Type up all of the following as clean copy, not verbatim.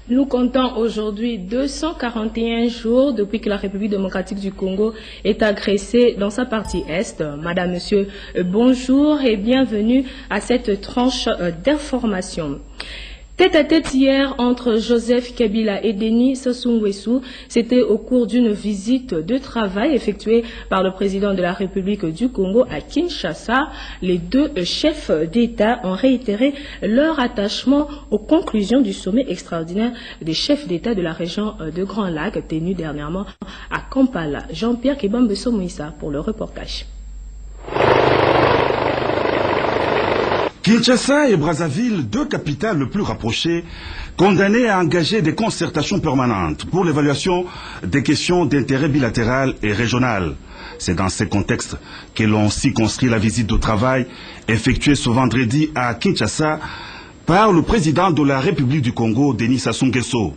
Nous comptons aujourd'hui 241 jours depuis que la République démocratique du Congo est agressée dans sa partie Est. Madame, Monsieur, bonjour et bienvenue à cette tranche d'information. Tête-à-tête hier entre Joseph Kabila et Denis Sassou Nguesso, c'était au cours d'une visite de travail effectuée par le président de la République du Congo à Kinshasa. Les deux chefs d'État ont réitéré leur attachement aux conclusions du sommet extraordinaire des chefs d'État de la région de Grand Lac, tenu dernièrement à Kampala. Jean-Pierre Kibambeso-Moïsa pour le reportage. Kinshasa et Brazzaville, deux capitales les plus rapprochées, condamnées à engager des concertations permanentes pour l'évaluation des questions d'intérêt bilatéral et régional. C'est dans ce contexte que l'on s'y construit la visite de travail effectuée ce vendredi à Kinshasa par le président de la République du Congo, Denis Sassou Nguesso.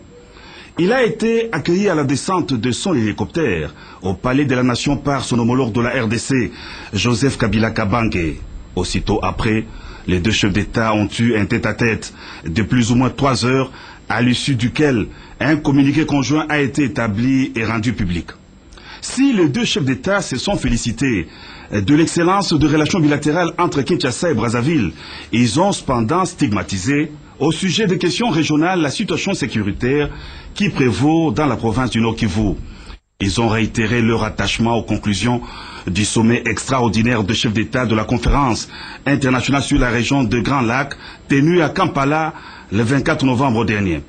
Il a été accueilli à la descente de son hélicoptère au Palais de la Nation par son homologue de la RDC, Joseph Kabila Kabange. Aussitôt après, les deux chefs d'État ont eu un tête-à-tête de plus ou moins 3 heures, à l'issue duquel un communiqué conjoint a été établi et rendu public. Si les deux chefs d'État se sont félicités de l'excellence de relations bilatérales entre Kinshasa et Brazzaville, ils ont cependant stigmatisé au sujet des questions régionales la situation sécuritaire qui prévaut dans la province du Nord-Kivu. Ils ont réitéré leur attachement aux conclusions du sommet extraordinaire de chefs d'État de la conférence internationale sur la région de Grand Lac, tenue à Kampala le 24 novembre dernier.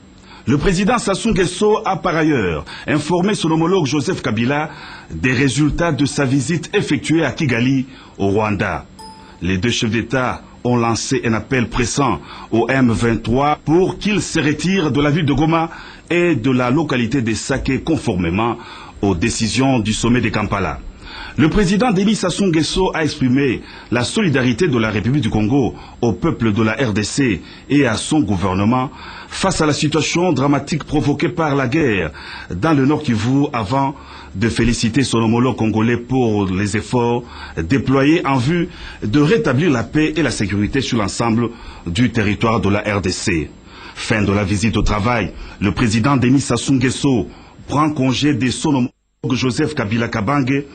Le président Sassou Nguesso a par ailleurs informé son homologue Joseph Kabila des résultats de sa visite effectuée à Kigali, au Rwanda. Les deux chefs d'État ont lancé un appel pressant au M23 pour qu'il se retire de la ville de Goma et de la localité de Sake conformément aux décisions du sommet de Kampala. Le président Denis Sassou Nguesso a exprimé la solidarité de la République du Congo au peuple de la RDC et à son gouvernement face à la situation dramatique provoquée par la guerre dans le Nord-Kivu, avant de féliciter son homologue congolais pour les efforts déployés en vue de rétablir la paix et la sécurité sur l'ensemble du territoire de la RDC. Fin de la visite au travail, le président Denis Sassou Nguesso prend congé de son homologue Joseph Kabila Kabange.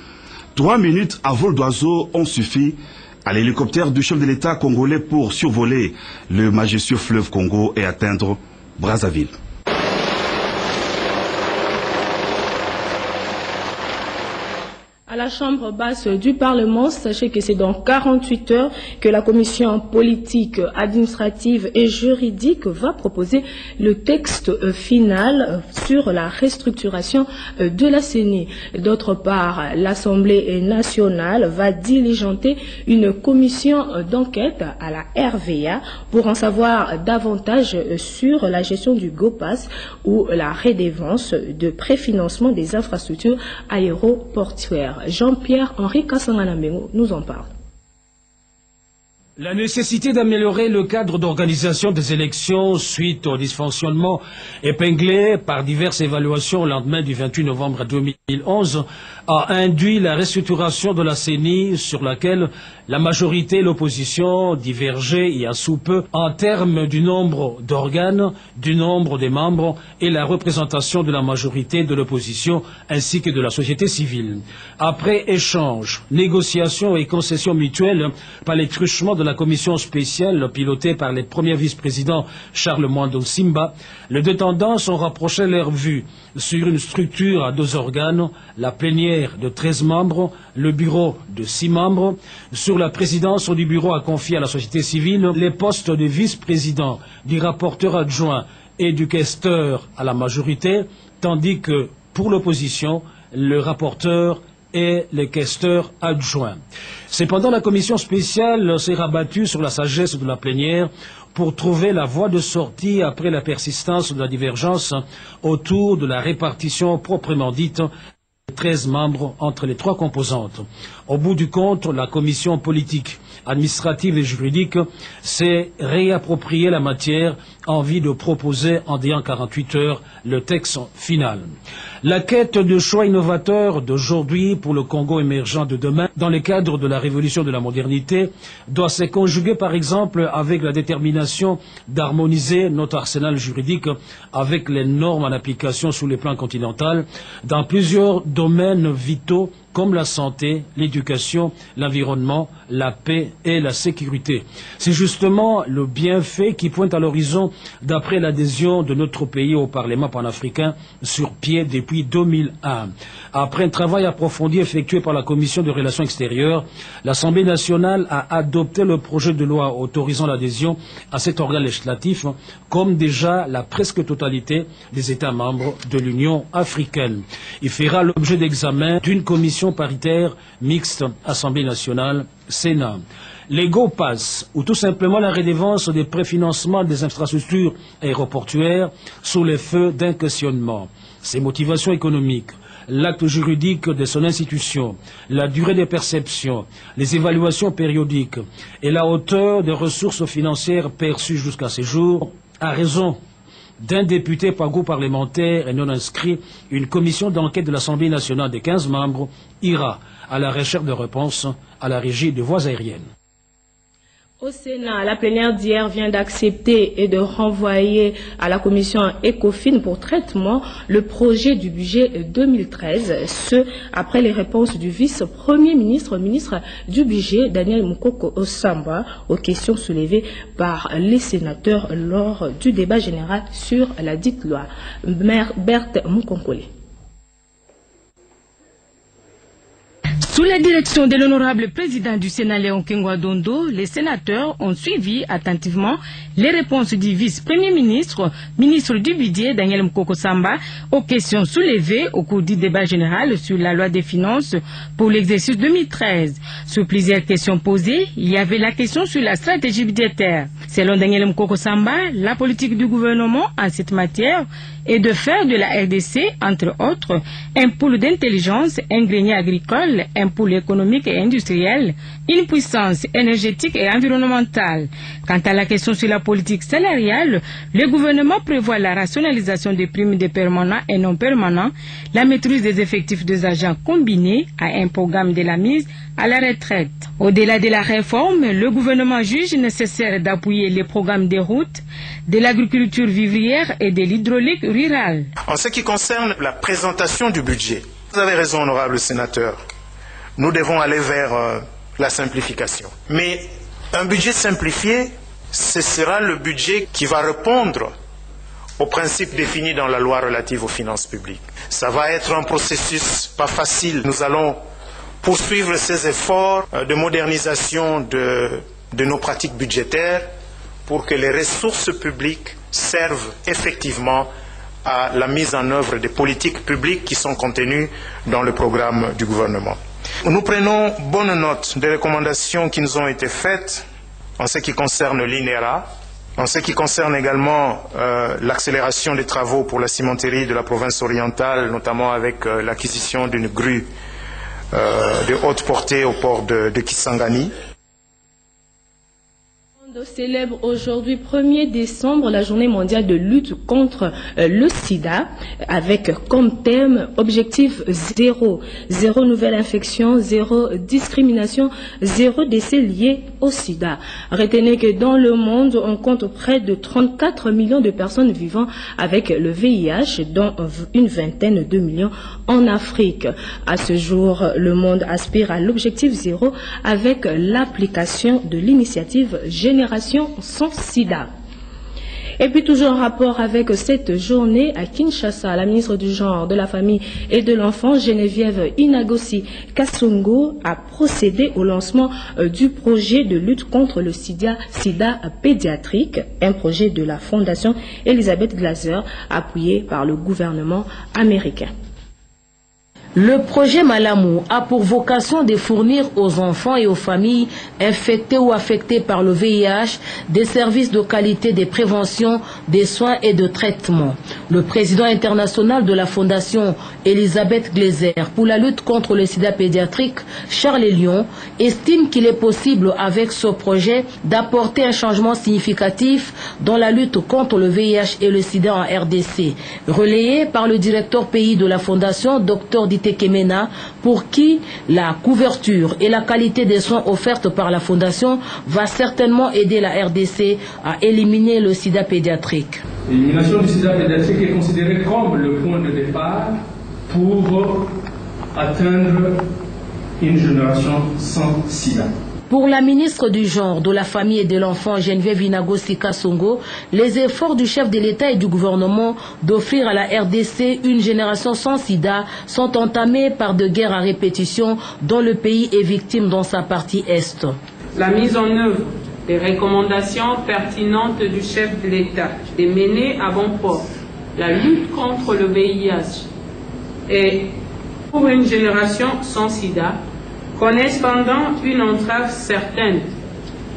3 minutes à vol d'oiseau ont suffi à l'hélicoptère du chef de l'État congolais pour survoler le majestueux fleuve Congo et atteindre Brazzaville. À la Chambre basse du Parlement, sachez que c'est dans 48 heures que la commission politique, administrative et juridique va proposer le texte final sur la restructuration de la CENI. D'autre part, l'Assemblée nationale va diligenter une commission d'enquête à la RVA pour en savoir davantage sur la gestion du GOPAS ou la redevance de préfinancement des infrastructures aéroportuaires. Jean-Pierre-Henri Kassanganamengo nous en parle. La nécessité d'améliorer le cadre d'organisation des élections suite au dysfonctionnement épinglé par diverses évaluations au lendemain du 28 novembre 2011 a induit la restructuration de la CENI sur laquelle la majorité et l'opposition divergeaient il y a sous peu en termes du nombre d'organes, du nombre des membres et la représentation de la majorité de l'opposition ainsi que de la société civile. Après échanges, négociations et concessions mutuelles par les truchements de la commission spéciale pilotée par les premiers vice-présidents Charles Mwando Simba, les deux tendances ont rapproché leur vue sur une structure à 2 organes, la plénière de 13 membres, le bureau de 6 membres. Sur la présidence du bureau a confié à la société civile les postes de vice-président, du rapporteur adjoint et du questeur à la majorité, tandis que pour l'opposition, le rapporteur et les questeurs adjoints. Cependant, la commission spéciale s'est rabattue sur la sagesse de la plénière pour trouver la voie de sortie après la persistance de la divergence autour de la répartition proprement dite 13 membres entre les 3 composantes. Au bout du compte, la commission politique, administrative et juridique s'est réappropriée la matière en vue de proposer en délai 48 heures le texte final. La quête de choix innovateurs d'aujourd'hui pour le Congo émergent de demain dans le cadre de la révolution de la modernité doit se conjuguer par exemple avec la détermination d'harmoniser notre arsenal juridique avec les normes en application sur le plan continental dans plusieurs domaines vitaux comme la santé, l'éducation, l'environnement, la paix et la sécurité. C'est justement le bienfait qui pointe à l'horizon d'après l'adhésion de notre pays au Parlement panafricain sur pied depuis 2001. Après un travail approfondi effectué par la Commission des Relations extérieures, l'Assemblée nationale a adopté le projet de loi autorisant l'adhésion à cet organe législatif, comme déjà la presque totalité des États membres de l'Union africaine. Il fera l'objet d'examen d'une commission paritaire mixte Assemblée nationale, Sénat. Les Go-Pass, ou tout simplement la redevance des préfinancements des infrastructures aéroportuaires sous les feux d'un questionnement. Ses motivations économiques, l'acte juridique de son institution, la durée des perceptions, les évaluations périodiques et la hauteur des ressources financières perçues jusqu'à ce jour, à raison d'un député par groupe parlementaire et non inscrit, une commission d'enquête de l'Assemblée nationale de 15 membres ira à la recherche de réponses à la régie des voies aériennes. Au Sénat, la plénière d'hier vient d'accepter et de renvoyer à la commission ECOFIN pour traitement le projet du budget 2013, ce après les réponses du vice-premier ministre, ministre du budget, Daniel Mukoko Samba, aux questions soulevées par les sénateurs lors du débat général sur la dite loi. Maire Berthe Mukonkole. Sous la direction de l'honorable président du Sénat Léon Kengwa Dondo, les sénateurs ont suivi attentivement les réponses du vice-premier ministre, ministre du budget Daniel Mukoko Samba, aux questions soulevées au cours du débat général sur la loi des finances pour l'exercice 2013. Sur plusieurs questions posées, il y avait la question sur la stratégie budgétaire. Selon Daniel Mukoko Samba, la politique du gouvernement en cette matière est de faire de la RDC, entre autres, un pôle d'intelligence, un grenier agricole, un pôle économique et industriel, une puissance énergétique et environnementale. Quant à la question sur la politique salariale, le gouvernement prévoit la rationalisation des primes de permanents et non permanents, la maîtrise des effectifs des agents combinés à un programme de la mise à la retraite. Au-delà de la réforme, le gouvernement juge nécessaire d'appuyer les programmes des routes, de l'agriculture vivrière et de l'hydraulique rurale. En ce qui concerne la présentation du budget, vous avez raison, honorable sénateur, nous devons aller vers la simplification. Mais un budget simplifié, ce sera le budget qui va répondre aux principes définis dans la loi relative aux finances publiques. Ça va être un processus pas facile. Nous allons poursuivre ces efforts de modernisation de nos pratiques budgétaires pour que les ressources publiques servent effectivement à la mise en œuvre des politiques publiques qui sont contenues dans le programme du gouvernement. Nous prenons bonne note des recommandations qui nous ont été faites en ce qui concerne l'INERA, en ce qui concerne également l'accélération des travaux pour la cimenterie de la province orientale, notamment avec l'acquisition d'une grue de haute portée au port de Kisangani. On célèbre aujourd'hui 1er décembre la journée mondiale de lutte contre le sida avec comme thème objectif 0. 0 nouvelle infection, 0 discrimination, 0 décès liés au sida. Retenez que dans le monde, on compte près de 34 millions de personnes vivant avec le VIH, dont une vingtaine de millions en Afrique. À ce jour, le monde aspire à l'objectif 0 avec l'application de l'initiative Génération sans sida. Et puis toujours en rapport avec cette journée à Kinshasa, la ministre du Genre, de la Famille et de l'Enfant, Geneviève Inagosi Kasongo, a procédé au lancement du projet de lutte contre le sida pédiatrique, un projet de la Fondation Elizabeth Glaser, appuyé par le gouvernement américain. Le projet Malamou a pour vocation de fournir aux enfants et aux familles infectées ou affectées par le VIH des services de qualité de prévention, des soins et de traitement. Le président international de la Fondation Elisabeth Glaser pour la lutte contre le sida pédiatrique, Charles Lyon, estime qu'il est possible avec ce projet d'apporter un changement significatif dans la lutte contre le VIH et le sida en RDC. Relayé par le directeur pays de la Fondation, Dr Kemena, pour qui la couverture et la qualité des soins offertes par la Fondation va certainement aider la RDC à éliminer le sida pédiatrique. L'élimination du sida pédiatrique est considérée comme le point de départ pour atteindre une génération sans sida. Pour la ministre du Genre, de la Famille et de l'Enfant, Geneviève Inagosi Kasongo, les efforts du chef de l'État et du gouvernement d'offrir à la RDC une génération sans sida sont entamés par de guerres à répétition dont le pays est victime dans sa partie Est. La mise en œuvre des recommandations pertinentes du chef de l'État de mener à bon port la lutte contre le VIH et pour une génération sans sida connaît cependant une entrave certaine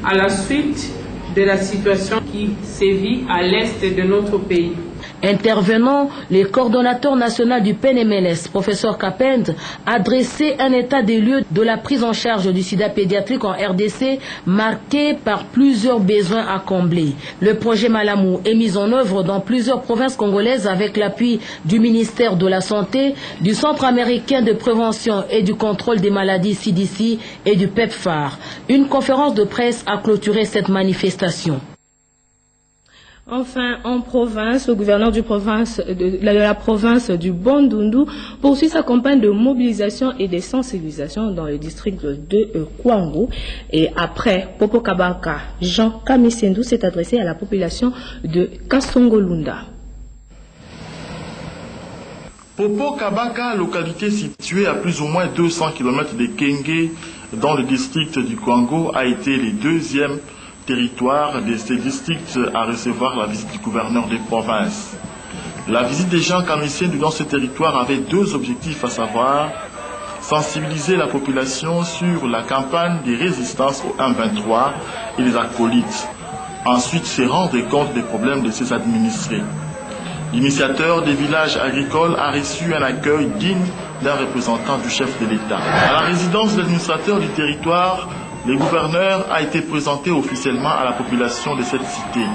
à la suite de la situation qui sévit à l'est de notre pays. Intervenant, le coordonnateur national du PNMLS, professeur Kapend, a dressé un état des lieux de la prise en charge du sida pédiatrique en RDC, marqué par plusieurs besoins à combler. Le projet Malamou est mis en œuvre dans plusieurs provinces congolaises avec l'appui du ministère de la Santé, du Centre américain de prévention et du contrôle des maladies CDC et du PEPFAR. Une conférence de presse a clôturé cette manifestation. Enfin, en province, le gouverneur de la province du Bandundu poursuit sa campagne de mobilisation et de sensibilisation dans le district de Kwango. Et après, Popo Kabaka, Jean Kamisendou s'est adressé à la population de Kasongolunda. Popo Kabaka, localité située à plus ou moins 200 km de Kenge, dans le district du Kwango, a été le deuxième territoire de ces districts à recevoir la visite du gouverneur des provinces. La visite des gens Kamisendou dans ce territoire avait deux objectifs, à savoir sensibiliser la population sur la campagne de résistance au M23 et les acolytes. Ensuite, se rendre compte des problèmes de ses administrés. L'initiateur des villages agricoles a reçu un accueil digne d'un représentant du chef de l'État. À la résidence de l'administrateur du territoire, le gouverneur a été présenté officiellement à la population de cette cité.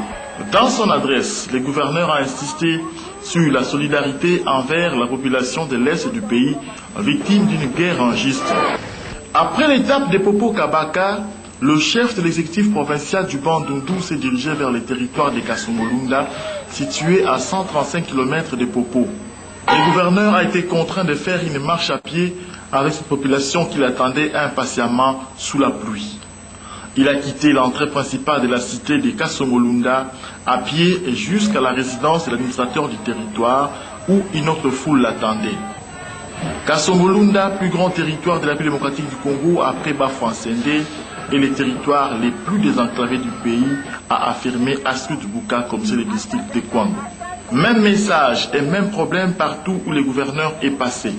Dans son adresse, le gouverneur a insisté sur la solidarité envers la population de l'Est du pays, victime d'une guerre injuste. Après l'étape de Popo Kabaka, le chef de l'exécutif provincial du Bandundu s'est dirigé vers le territoire de Kasongolunda, situé à 135 km de Popo. Le gouverneur a été contraint de faire une marche à pied avec cette population qui l'attendait impatiemment sous la pluie. Il a quitté l'entrée principale de la cité de Kasongolunda à pied et jusqu'à la résidence de l'administrateur du territoire où une autre foule l'attendait. Kasongolunda, plus grand territoire de la République démocratique du Congo après Bafouansende, est le territoire les plus désenclavés du pays, a affirmé Astrid Bouka, comme c'est le district de Kwango. Même message et même problème partout où le gouverneur est passé.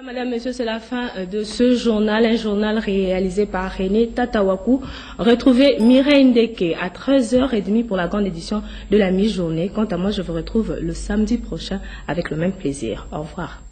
Madame, Monsieur, c'est la fin de ce journal, un journal réalisé par René Tatawakou. Retrouvez Mireille Ndeke à 13h30 pour la grande édition de la mi-journée. Quant à moi, je vous retrouve le samedi prochain avec le même plaisir. Au revoir.